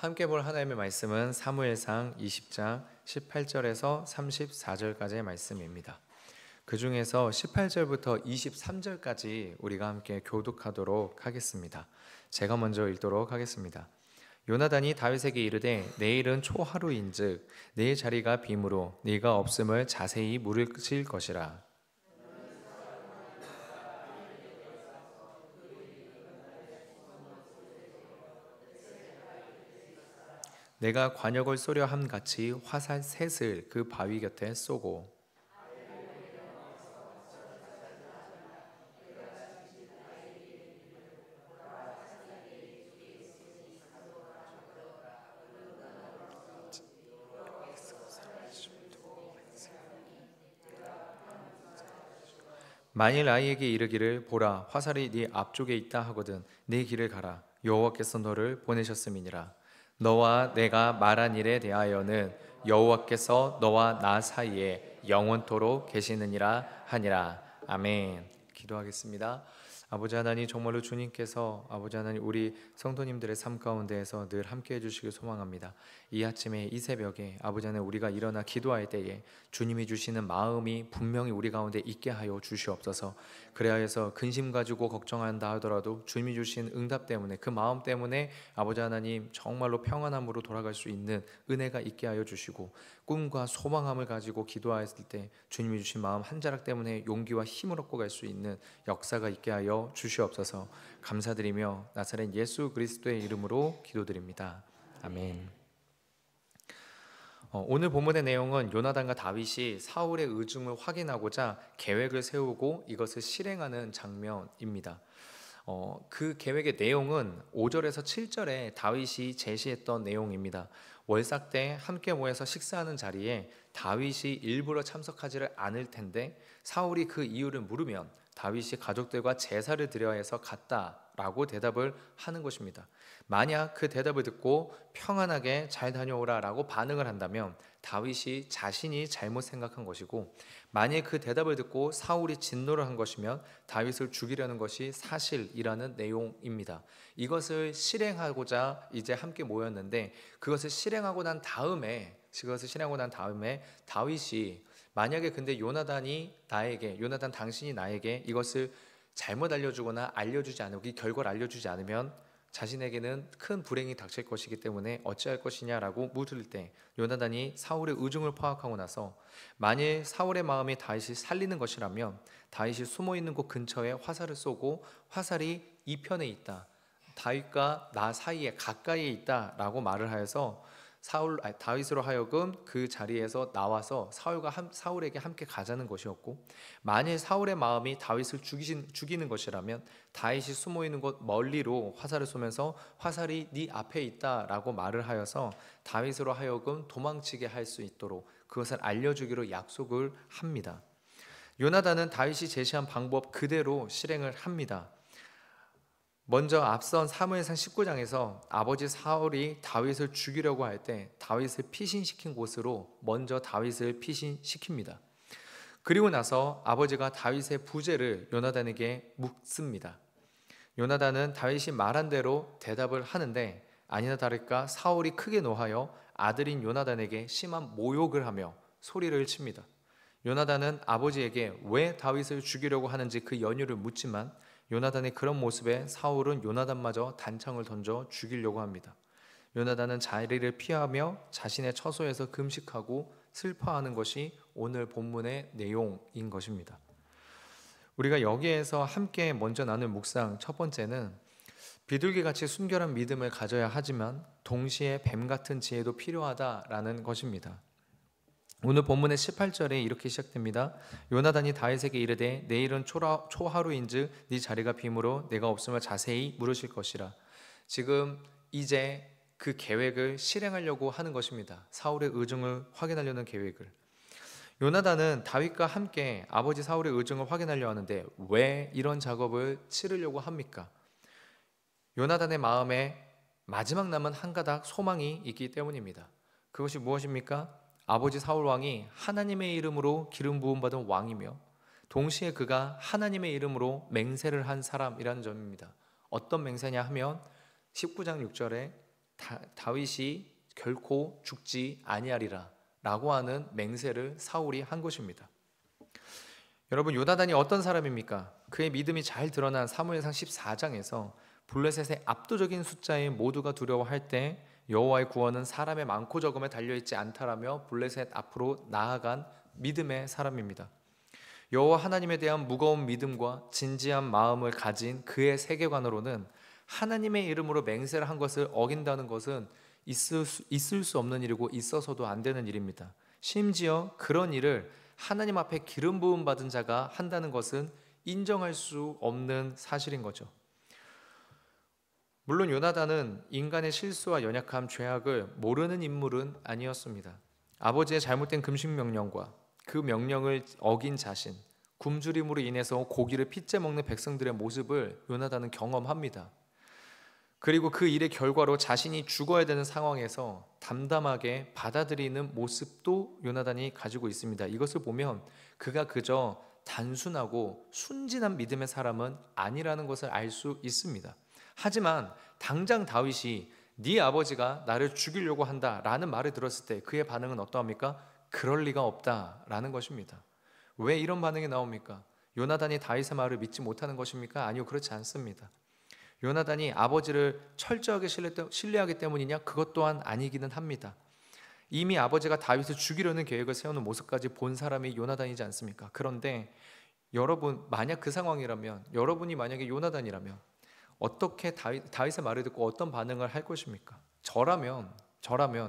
함께 볼 하나님의 말씀은 사무엘상 20장 18절에서 34절까지의 말씀입니다. 그 중에서 18절부터 23절까지 우리가 함께 교독하도록 하겠습니다. 제가 먼저 읽도록 하겠습니다. 요나단이 다윗에게 이르되 내일은 초하루인즉 네 자리가 빔으로 네가 없음을 자세히 물으실 것이라. 내가 관역을 쏘려 함 같이 화살 셋을 그 바위 곁에 쏘고 만일 아이에게 이르기를 보라 화살이 네 앞쪽에 있다 하거든 네 길을 가라 여호와께서 너를 보내셨음이니라. 너와 내가 말한 일에 대하여는 여호와께서 너와 나 사이에 영원토록 계시느니라 하니라. 아멘. 기도하겠습니다. 아버지 하나님, 정말로 주님께서 아버지 하나님 우리 성도님들의 삶 가운데에서 늘 함께 해주시길 소망합니다. 이 아침에 이 새벽에 아버지 하나님 우리가 일어나 기도할 때에 주님이 주시는 마음이 분명히 우리 가운데 있게 하여 주시옵소서. 그래야해서 근심 가지고 걱정한다 하더라도 주님이 주신 응답 때문에 그 마음 때문에 아버지 하나님 정말로 평안함으로 돌아갈 수 있는 은혜가 있게 하여 주시고, 꿈과 소망함을 가지고 기도했을 때 주님이 주신 마음 한 자락 때문에 용기와 힘을 얻고 갈 수 있는 역사가 있게 하여 주시옵소서. 감사드리며 나사렛 예수 그리스도의 이름으로 기도드립니다. 아멘. 오늘 본문의 내용은 요나단과 다윗이 사울의 의중을 확인하고자 계획을 세우고 이것을 실행하는 장면입니다. 그 계획의 내용은 5절에서 7절에 다윗이 제시했던 내용입니다. 월삭 때 함께 모여서 식사하는 자리에 다윗이 일부러 참석하지를 않을 텐데 사울이 그 이유를 물으면 다윗이 가족들과 제사를 드려야 해서 갔다라고 대답을 하는 것입니다. 만약 그 대답을 듣고 평안하게 잘 다녀오라 라고 반응을 한다면 다윗이 자신이 잘못 생각한 것이고, 만약 그 대답을 듣고 사울이 진노를 한 것이면 다윗을 죽이려는 것이 사실이라는 내용입니다. 이것을 실행하고자 이제 함께 모였는데 그것을 실행하고 난 다음에 다윗이 만약에 근데 요나단 당신이 나에게 이것을 잘못 알려주거나 알려주지 않고 이 결과를 알려주지 않으면 자신에게는 큰 불행이 닥칠 것이기 때문에 어찌할 것이냐라고 물을 때 요나단이 사울의 의중을 파악하고 나서 만일 사울의 마음이 다윗이 살리는 것이라면 다윗이 숨어있는 곳 근처에 화살을 쏘고 화살이 이 편에 있다, 다윗과 나 사이에 가까이에 있다라고 말을 하여서 다윗으로 하여금 그 자리에서 나와서 사울에게 함께 가자는 것이었고, 만일 사울의 마음이 다윗을 죽이는 것이라면 다윗이 숨어있는 곳 멀리로 화살을 쏘면서 화살이 네 앞에 있다라고 말을 하여서 다윗으로 하여금 도망치게 할 수 있도록 그것을 알려주기로 약속을 합니다. 요나단은 다윗이 제시한 방법 그대로 실행을 합니다. 먼저 앞선 사무엘상 19장에서 아버지 사울이 다윗을 죽이려고 할 때 다윗을 피신시킨 곳으로 먼저 다윗을 피신시킵니다. 그리고 나서 아버지가 다윗의 부재를 요나단에게 묻습니다. 요나단은 다윗이 말한 대로 대답을 하는데 아니나 다를까 사울이 크게 노하여 아들인 요나단에게 심한 모욕을 하며 소리를 칩니다. 요나단은 아버지에게 왜 다윗을 죽이려고 하는지 그 연유를 묻지만 요나단의 그런 모습에 사울은 요나단마저 단창을 던져 죽이려고 합니다. 요나단은 자리를 피하며 자신의 처소에서 금식하고 슬퍼하는 것이 오늘 본문의 내용인 것입니다. 우리가 여기에서 함께 먼저 나눌 묵상 첫 번째는 비둘기같이 순결한 믿음을 가져야 하지만 동시에 뱀같은 지혜도 필요하다라는 것입니다. 오늘 본문의 18절에 이렇게 시작됩니다. 요나단이 다윗에게 이르되 내일은 초하루인즉 네 자리가 빔으로 내가 없음을 자세히 물으실 것이라. 지금 이제 그 계획을 실행하려고 하는 것입니다. 사울의 의중을 확인하려는 계획을. 요나단은 다윗과 함께 아버지 사울의 의중을 확인하려 하는데 왜 이런 작업을 치르려고 합니까? 요나단의 마음에 마지막 남은 한 가닥 소망이 있기 때문입니다. 그것이 무엇입니까? 아버지 사울왕이 하나님의 이름으로 기름 부음 받은 왕이며 동시에 그가 하나님의 이름으로 맹세를 한 사람이라는 점입니다. 어떤 맹세냐 하면 19장 6절에 다윗이 결코 죽지 아니하리라 라고 하는 맹세를 사울이 한 것입니다. 여러분, 요나단이 어떤 사람입니까? 그의 믿음이 잘 드러난 사무엘상 14장에서 블레셋의 압도적인 숫자에 모두가 두려워할 때 여호와의 구원은 사람의 많고 적음에 달려있지 않다라며 블레셋 앞으로 나아간 믿음의 사람입니다. 여호와 하나님에 대한 무거운 믿음과 진지한 마음을 가진 그의 세계관으로는 하나님의 이름으로 맹세를 한 것을 어긴다는 것은 있을 수 없는 일이고 있어서도 안 되는 일입니다. 심지어 그런 일을 하나님 앞에 기름 부음 받은 자가 한다는 것은 인정할 수 없는 사실인 거죠. 물론 요나단은 인간의 실수와 연약함, 죄악을 모르는 인물은 아니었습니다. 아버지의 잘못된 금식 명령과 그 명령을 어긴 자신, 굶주림으로 인해서 고기를 핏째 먹는 백성들의 모습을 요나단은 경험합니다. 그리고 그 일의 결과로 자신이 죽어야 되는 상황에서 담담하게 받아들이는 모습도 요나단이 가지고 있습니다. 이것을 보면 그가 그저 단순하고 순진한 믿음의 사람은 아니라는 것을 알 수 있습니다. 하지만 당장 다윗이 네 아버지가 나를 죽이려고 한다라는 말을 들었을 때 그의 반응은 어떠합니까? 그럴 리가 없다라는 것입니다. 왜 이런 반응이 나옵니까? 요나단이 다윗의 말을 믿지 못하는 것입니까? 아니요, 그렇지 않습니다. 요나단이 아버지를 철저하게 신뢰하기 때문이냐? 그것 또한 아니기는 합니다. 이미 아버지가 다윗을 죽이려는 계획을 세우는 모습까지 본 사람이 요나단이지 않습니까? 그런데 여러분, 만약 그 상황이라면, 여러분이 만약에 요나단이라면 어떻게 다윗의 말을 듣고 어떤 반응을 할 것입니까? 저라면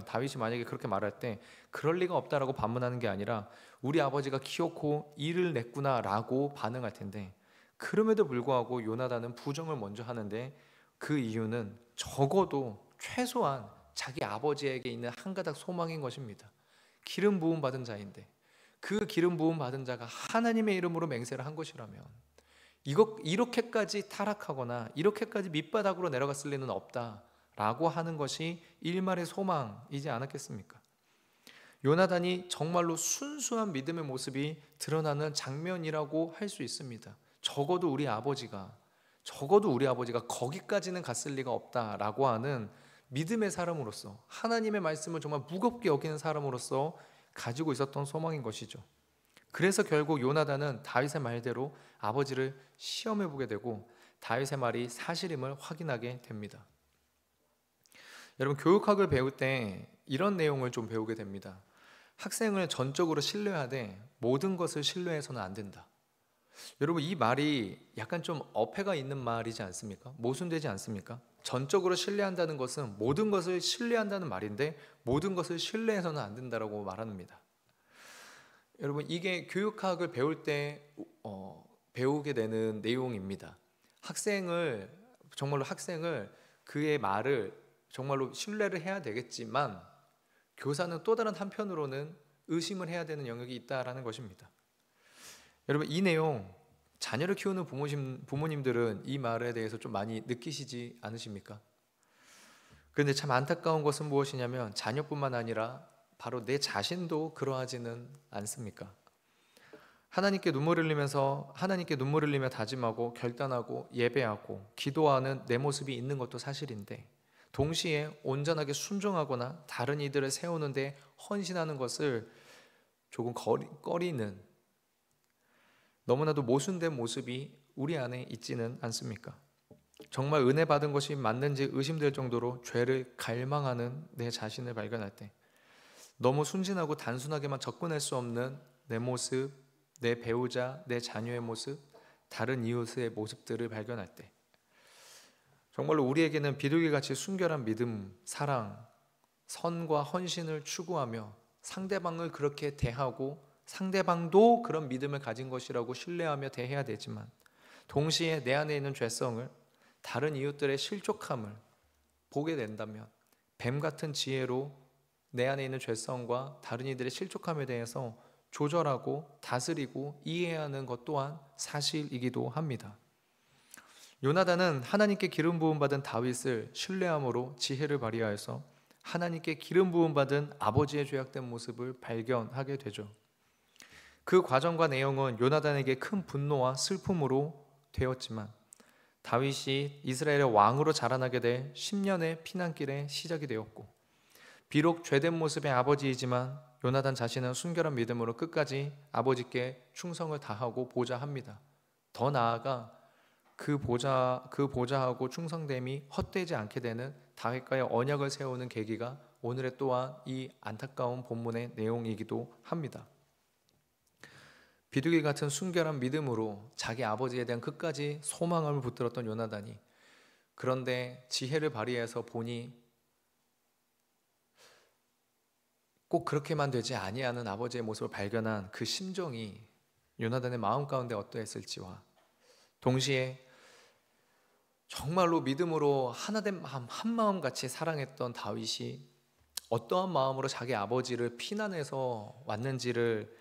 다윗이 만약에 그렇게 말할 때 그럴 리가 없다라고 반문하는 게 아니라 우리 아버지가 키웠고 일을 냈구나라고 반응할 텐데, 그럼에도 불구하고 요나단은 부정을 먼저 하는데 그 이유는 적어도 최소한 자기 아버지에게 있는 한 가닥 소망인 것입니다. 기름 부음 받은 자인데 그 기름 부음 받은 자가 하나님의 이름으로 맹세를 한 것이라면 이렇게까지 타락하거나 이렇게까지 밑바닥으로 내려갔을 리는 없다라고 하는 것이 일말의 소망이지 않았겠습니까? 요나단이 정말로 순수한 믿음의 모습이 드러나는 장면이라고 할 수 있습니다. 적어도 우리 아버지가 거기까지는 갔을 리가 없다라고 하는 믿음의 사람으로서, 하나님의 말씀을 정말 무겁게 여기는 사람으로서 가지고 있었던 소망인 것이죠. 그래서 결국 요나단은 다윗의 말대로 아버지를 시험해 보게 되고 다윗의 말이 사실임을 확인하게 됩니다. 여러분, 교육학을 배울 때 이런 내용을 좀 배우게 됩니다. 학생을 전적으로 신뢰하되 모든 것을 신뢰해서는 안 된다. 여러분, 이 말이 약간 좀 어폐가 있는 말이지 않습니까? 모순되지 않습니까? 전적으로 신뢰한다는 것은 모든 것을 신뢰한다는 말인데 모든 것을 신뢰해서는 안 된다라고 말합니다. 여러분, 이게 교육학을 배울 때 배우게 되는 내용입니다. 학생을 그의 말을 정말로 신뢰를 해야 되겠지만 교사는 또 다른 한편으로는 의심을 해야 되는 영역이 있다라는 것입니다. 여러분, 이 내용 자녀를 키우는 부모님들은 이 말에 대해서 좀 많이 느끼시지 않으십니까? 그런데 참 안타까운 것은 무엇이냐면 자녀뿐만 아니라 바로 내 자신도 그러하지는 않습니까? 하나님께 눈물을 흘리며 다짐하고 결단하고 예배하고 기도하는 내 모습이 있는 것도 사실인데 동시에 온전하게 순종하거나 다른 이들을 세우는 데 헌신하는 것을 조금 꺼리는, 너무나도 모순된 모습이 우리 안에 있지는 않습니까? 정말 은혜 받은 것이 맞는지 의심될 정도로 죄를 갈망하는 내 자신을 발견할 때, 너무 순진하고 단순하게만 접근할 수 없는 내 모습, 내 배우자, 내 자녀의 모습, 다른 이웃의 모습들을 발견할 때, 정말로 우리에게는 비둘기같이 순결한 믿음, 사랑, 선과 헌신을 추구하며 상대방을 그렇게 대하고 상대방도 그런 믿음을 가진 것이라고 신뢰하며 대해야 되지만 동시에 내 안에 있는 죄성을, 다른 이웃들의 실족함을 보게 된다면 뱀 같은 지혜로 내 안에 있는 죄성과 다른 이들의 실족함에 대해서 조절하고 다스리고 이해하는 것 또한 사실이기도 합니다. 요나단은 하나님께 기름 부음 받은 다윗을 신뢰함으로 지혜를 발휘하여서 하나님께 기름 부음 받은 아버지의 죄악된 모습을 발견하게 되죠. 그 과정과 내용은 요나단에게 큰 분노와 슬픔으로 되었지만 다윗이 이스라엘의 왕으로 자라나게 될 10년의 피난길의 시작이 되었고, 비록 죄된 모습의 아버지이지만 요나단 자신은 순결한 믿음으로 끝까지 아버지께 충성을 다하고 보좌합니다. 더 나아가 그 보좌하고 충성됨이 헛되지 않게 되는 다윗과의 언약을 세우는 계기가 오늘의 또한 이 안타까운 본문의 내용이기도 합니다. 비둘기 같은 순결한 믿음으로 자기 아버지에 대한 끝까지 소망을 붙들었던 요나단이, 그런데 지혜를 발휘해서 보니 꼭 그렇게만 되지 아니하는 아버지의 모습을 발견한 그 심정이 요나단의 마음 가운데 어떠했을지와, 동시에 정말로 믿음으로 하나된 마음, 한 마음같이 사랑했던 다윗이 어떠한 마음으로 자기 아버지를 피난해서 왔는지를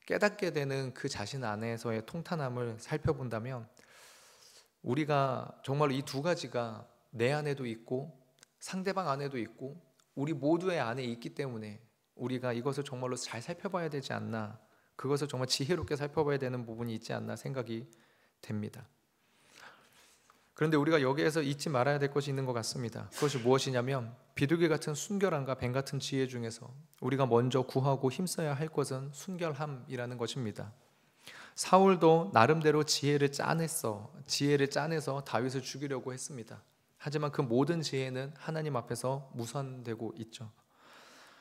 깨닫게 되는 그 자신 안에서의 통탄함을 살펴본다면, 우리가 정말로 이 두 가지가 내 안에도 있고 상대방 안에도 있고 우리 모두의 안에 있기 때문에 우리가 이것을 정말로 잘 살펴봐야 되지 않나, 그것을 정말 지혜롭게 살펴봐야 되는 부분이 있지 않나 생각이 됩니다. 그런데 우리가 여기에서 잊지 말아야 될 것이 있는 것 같습니다. 그것이 무엇이냐면, 비둘기 같은 순결함과 뱀 같은 지혜 중에서 우리가 먼저 구하고 힘써야 할 것은 순결함이라는 것입니다. 사울도 나름대로 지혜를 짜내서 다윗을 죽이려고 했습니다. 하지만 그 모든 지혜는 하나님 앞에서 무산되고 있죠.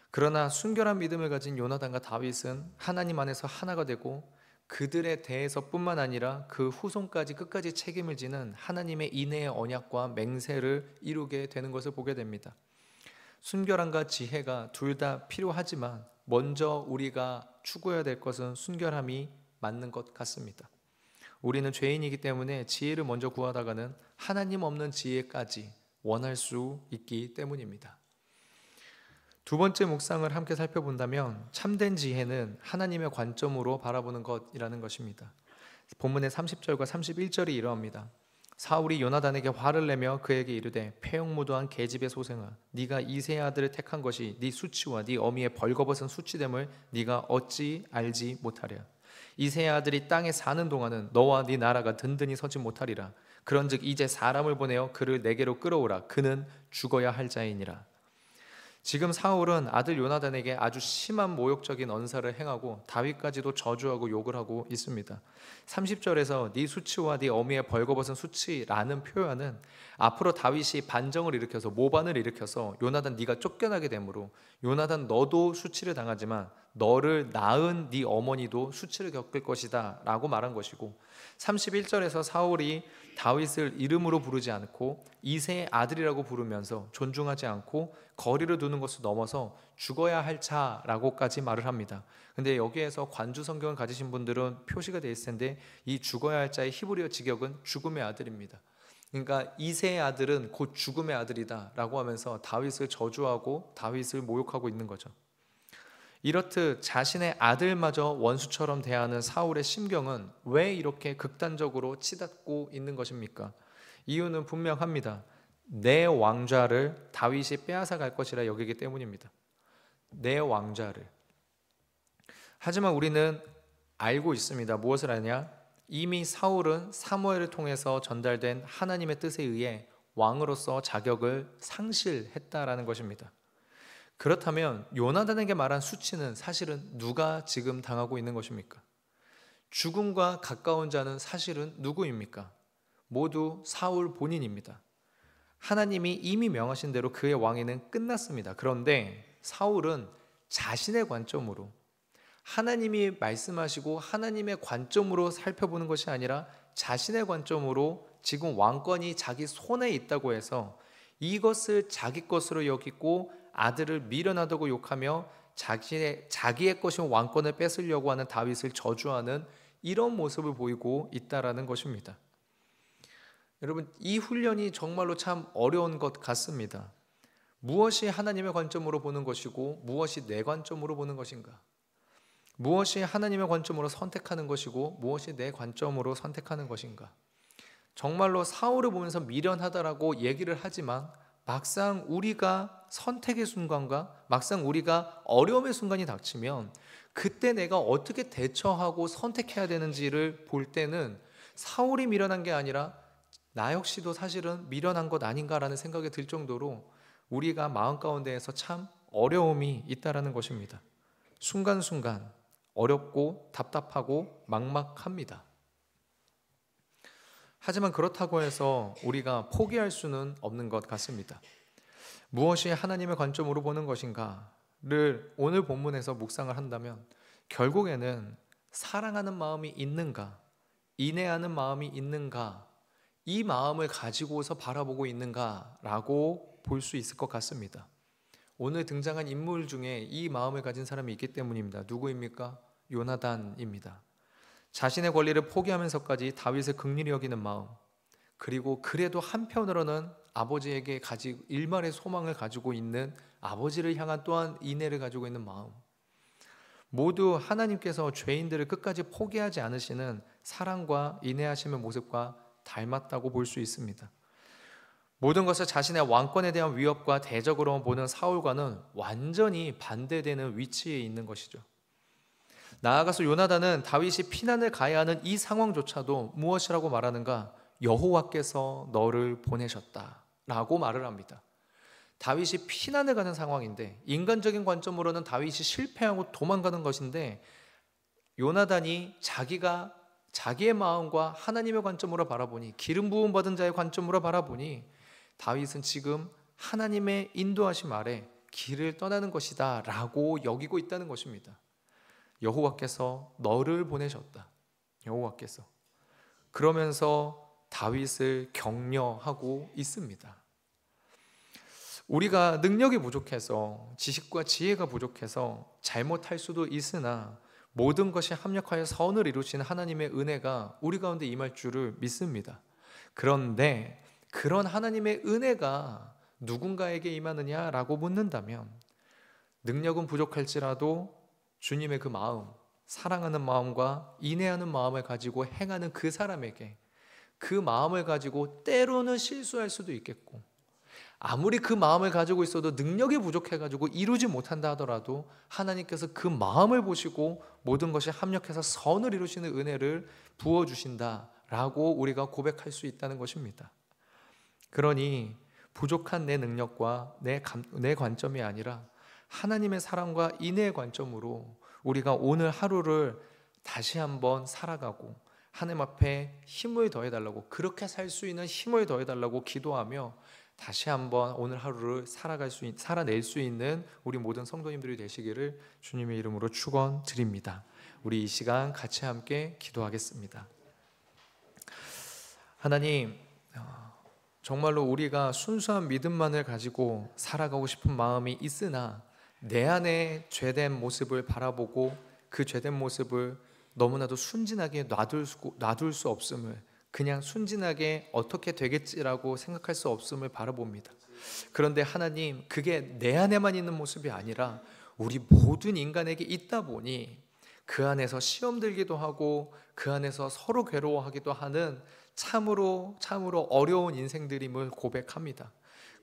그러나 순결한 믿음을 가진 요나단과 다윗은 하나님 안에서 하나가 되고, 그들에 대해서뿐만 아니라 그 후손까지 끝까지 책임을 지는 하나님의 인애의 언약과 맹세를 이루게 되는 것을 보게 됩니다. 순결함과 지혜가 둘 다 필요하지만 먼저 우리가 추구해야 될 것은 순결함이 맞는 것 같습니다. 우리는 죄인이기 때문에 지혜를 먼저 구하다가는 하나님 없는 지혜까지 원할 수 있기 때문입니다. 두 번째 묵상을 함께 살펴본다면, 참된 지혜는 하나님의 관점으로 바라보는 것이라는 것입니다. 본문의 30절과 31절이 이러합니다. 사울이 요나단에게 화를 내며 그에게 이르되, 폐역무도한 계집의 소생아, 네가 이새의 아들을 택한 것이 네 수치와 네 어미의 벌거벗은 수치됨을 네가 어찌 알지 못하랴. 이새의 아들이 땅에 사는 동안은 너와 네 나라가 든든히 서지 못하리라. 그런즉 이제 사람을 보내어 그를 내게로 끌어오라. 그는 죽어야 할 자이니라. 지금 사울은 아들 요나단에게 아주 심한 모욕적인 언사를 행하고 다윗까지도 저주하고 욕을 하고 있습니다. 30절에서 네 수치와 네 어미의 벌거벗은 수치라는 표현은 앞으로 다윗이 반정을 일으켜서 모반을 일으켜서 요나단 네가 쫓겨나게 되므로, 요나단 너도 수치를 당하지만 너를 낳은 네 어머니도 수치를 겪을 것이다 라고 말한 것이고, 31절에서 사울이 다윗을 이름으로 부르지 않고 이새의 아들이라고 부르면서 존중하지 않고 거리를 두는 것을 넘어서 죽어야 할 자라고까지 말을 합니다. 근데 여기에서 관주 성경을 가지신 분들은 표시가 되어 있을 텐데, 이 죽어야 할 자의 히브리어 직역은 죽음의 아들입니다. 그러니까 이새의 아들은 곧 죽음의 아들이다 라고 하면서 다윗을 저주하고 다윗을 모욕하고 있는 거죠. 이렇듯 자신의 아들마저 원수처럼 대하는 사울의 심경은 왜 이렇게 극단적으로 치닫고 있는 것입니까? 이유는 분명합니다. 내 왕좌를 다윗이 빼앗아 갈 것이라 여기기 때문입니다. 내 왕좌를. 하지만 우리는 알고 있습니다. 무엇을 아냐? 이미 사울은 사무엘을 통해서 전달된 하나님의 뜻에 의해 왕으로서 자격을 상실했다라는 것입니다. 그렇다면 요나단에게 말한 수치는 사실은 누가 지금 당하고 있는 것입니까? 죽음과 가까운 자는 사실은 누구입니까? 모두 사울 본인입니다. 하나님이 이미 명하신 대로 그의 왕위는 끝났습니다. 그런데 사울은 자신의 관점으로, 하나님이 말씀하시고 하나님의 관점으로 살펴보는 것이 아니라 자신의 관점으로 지금 왕권이 자기 손에 있다고 해서 이것을 자기 것으로 여기고 아들을 미련하다고 욕하며 자기의 것인 왕권을 뺏으려고 하는 다윗을 저주하는 이런 모습을 보이고 있다라는 것입니다. 여러분, 이 훈련이 정말로 참 어려운 것 같습니다. 무엇이 하나님의 관점으로 보는 것이고 무엇이 내 관점으로 보는 것인가? 무엇이 하나님의 관점으로 선택하는 것이고 무엇이 내 관점으로 선택하는 것인가? 정말로 사울을 보면서 미련하다라고 얘기를 하지만 막상 우리가 선택의 순간과 막상 우리가 어려움의 순간이 닥치면 그때 내가 어떻게 대처하고 선택해야 되는지를 볼 때는 사울이 미련한 게 아니라 나 역시도 사실은 미련한 것 아닌가라는 생각이 들 정도로 우리가 마음 가운데에서 참 어려움이 있다라는 것입니다. 순간순간 어렵고 답답하고 막막합니다. 하지만 그렇다고 해서 우리가 포기할 수는 없는 것 같습니다. 무엇이 하나님의 관점으로 보는 것인가를 오늘 본문에서 묵상을 한다면 결국에는 사랑하는 마음이 있는가, 인내하는 마음이 있는가, 이 마음을 가지고서 바라보고 있는가라고 볼 수 있을 것 같습니다. 오늘 등장한 인물 중에 이 마음을 가진 사람이 있기 때문입니다. 누구입니까? 요나단입니다. 자신의 권리를 포기하면서까지 다윗을 긍휼히 여기는 마음, 그리고 그래도 한편으로는 아버지에게 일말의 소망을 가지고 있는 아버지를 향한 또한 인애를 가지고 있는 마음, 모두 하나님께서 죄인들을 끝까지 포기하지 않으시는 사랑과 인애하심의 모습과 닮았다고 볼 수 있습니다. 모든 것을 자신의 왕권에 대한 위협과 대적으로 보는 사울과는 완전히 반대되는 위치에 있는 것이죠. 나아가서 요나단은 다윗이 피난을 가야 하는 이 상황조차도 무엇이라고 말하는가? 여호와께서 너를 보내셨다 라고 말을 합니다. 다윗이 피난을 가는 상황인데, 인간적인 관점으로는 다윗이 실패하고 도망가는 것인데, 요나단이 자기의 마음과 하나님의 관점으로 바라보니, 기름 부음 받은 자의 관점으로 바라보니 다윗은 지금 하나님의 인도하심 아래 길을 떠나는 것이다 라고 여기고 있다는 것입니다. 여호와께서 너를 보내셨다. 여호와께서. 그러면서 다윗을 격려하고 있습니다. 우리가 능력이 부족해서, 지식과 지혜가 부족해서 잘못할 수도 있으나 모든 것이 합력하여 선을 이루시는 하나님의 은혜가 우리 가운데 임할 줄을 믿습니다. 그런데 그런 하나님의 은혜가 누군가에게 임하느냐라고 묻는다면, 능력은 부족할지라도 주님의 그 마음, 사랑하는 마음과 인애하는 마음을 가지고 행하는 그 사람에게, 그 마음을 가지고 때로는 실수할 수도 있겠고, 아무리 그 마음을 가지고 있어도 능력이 부족해가지고 이루지 못한다 하더라도 하나님께서 그 마음을 보시고 모든 것이 합력해서 선을 이루시는 은혜를 부어주신다라고 우리가 고백할 수 있다는 것입니다. 그러니 부족한 내 능력과 내 관점이 아니라 하나님의 사랑과 인애의 관점으로 우리가 오늘 하루를 다시 한번 살아가고 하나님 앞에 힘을 더해달라고, 그렇게 살 수 있는 힘을 더해달라고 기도하며 다시 한번 오늘 하루를 살아낼 수 있는 우리 모든 성도님들이 되시기를 주님의 이름으로 축원드립니다. 우리 이 시간 같이 함께 기도하겠습니다. 하나님, 정말로 우리가 순수한 믿음만을 가지고 살아가고 싶은 마음이 있으나 내 안에 죄된 모습을 바라보고 그 죄된 모습을 너무나도 순진하게 놔둘 수 없음을, 그냥 순진하게 어떻게 되겠지라고 생각할 수 없음을 바라봅니다. 그런데 하나님, 그게 내 안에만 있는 모습이 아니라 우리 모든 인간에게 있다 보니 그 안에서 시험 들기도 하고 그 안에서 서로 괴로워하기도 하는 참으로 어려운 인생들임을 고백합니다.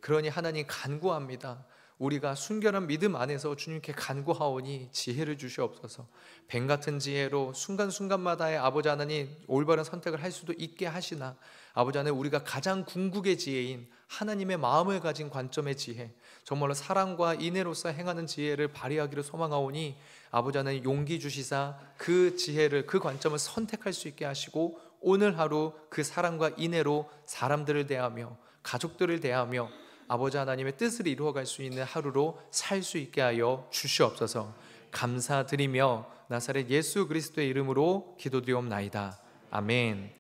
그러니 하나님 간구합니다. 우리가 순결한 믿음 안에서 주님께 간구하오니 지혜를 주시옵소서. 뱀 같은 지혜로 순간순간마다의 아버지 하나님 올바른 선택을 할 수도 있게 하시나, 아버지 하나님, 우리가 가장 궁극의 지혜인 하나님의 마음을 가진 관점의 지혜, 정말로 사랑과 인애로서 행하는 지혜를 발휘하기를 소망하오니 아버지 하나님 용기 주시사 그 지혜를, 그 관점을 선택할 수 있게 하시고 오늘 하루 그 사랑과 인애로 사람들을 대하며 가족들을 대하며 아버지 하나님의 뜻을 이루어갈 수 있는 하루로 살 수 있게 하여 주시옵소서. 감사드리며 나사렛 예수 그리스도의 이름으로 기도드리옵나이다. 아멘.